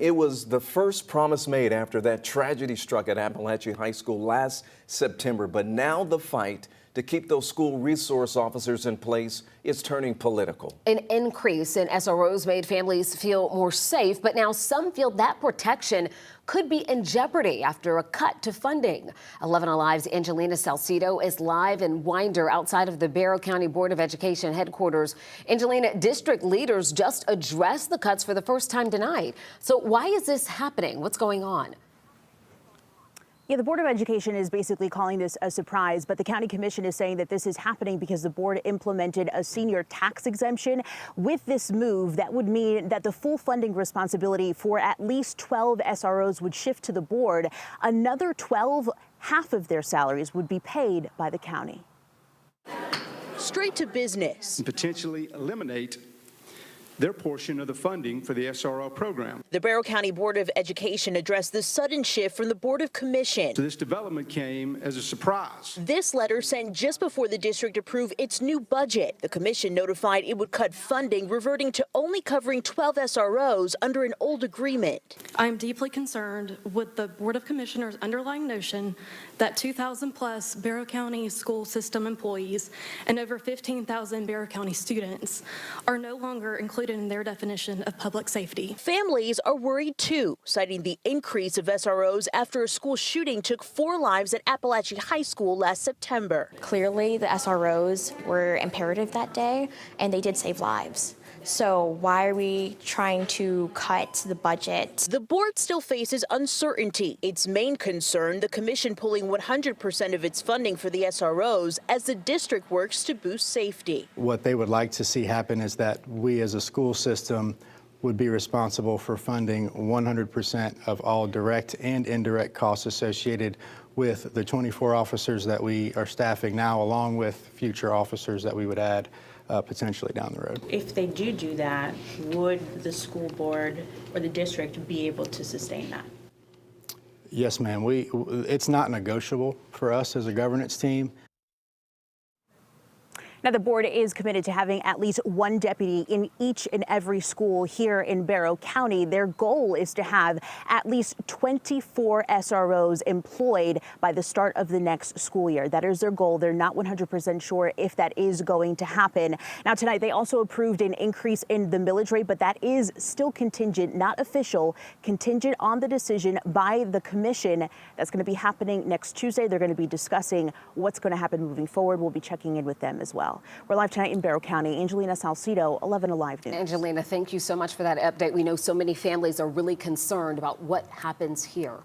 It was the first promise made after that tragedy struck at Apalachee High School last September. But now the fight to keep those school resource officers in place is turning political. An increase in SROs made families feel more safe, but now some feel that protection could be in jeopardy after a cut to funding. 11 Alive's Angelina Salcido is live in Winder outside of the Barrow County Board of Education headquarters. Angelina, district leaders just addressed the cuts for the first time tonight. So why is this happening? What's going on? Yeah, the Board of Education is basically calling this a surprise, but the County Commission is saying that this is happening because the board implemented a senior tax exemption. With this move, that would mean that the full funding responsibility for at least 12 SROs would shift to the board. Another 12, half of their salaries would be paid by the county. Straight to business. Potentially eliminate their portion of the funding for the SRO program. The Barrow County Board of Education addressed the sudden shift from the Board of Commission. So this development came as a surprise. This letter sent just before the district approved its new budget. The commission notified it would cut funding, reverting to only covering 12 SROs under an old agreement. I'm deeply concerned with the Board of Commissioners' underlying notion that 2,000 plus Barrow County school system employees and over 15,000 Barrow County students are no longer included in their definition of public safety. Families are worried too, citing the increase of SROs after a school shooting took 4 lives at Apalachee High School last September. Clearly, the SROs were imperative that day, and they did save lives. So why are we trying to cut the budget? The board still faces uncertainty. Its main concern, the commission pulling 100% of its funding for the SROs as the district works to boost safety. What they would like to see happen is that we as a school system would be responsible for funding 100% of all direct and indirect costs associated with the 24 officers that we are staffing now, along with future officers that we would add potentially down the road. If they do that, would the school board or the district be able to sustain that? Yes, ma'am. It's not negotiable for us as a governance team. Now, the board is committed to having at least one deputy in each and every school here in Barrow County. Their goal is to have at least 24 SROs employed by the start of the next school year. That is their goal. They're not 100% sure if that is going to happen. Now, tonight, they also approved an increase in the millage rate, but that is still contingent, not official, contingent on the decision by the commission. That's going to be happening next Tuesday. They're going to be discussing what's going to happen moving forward. We'll be checking in with them as well. We're live tonight in Barrow County. Angelina Salcido, 11 Alive News. Angelina, thank you so much for that update. We know so many families are really concerned about what happens here.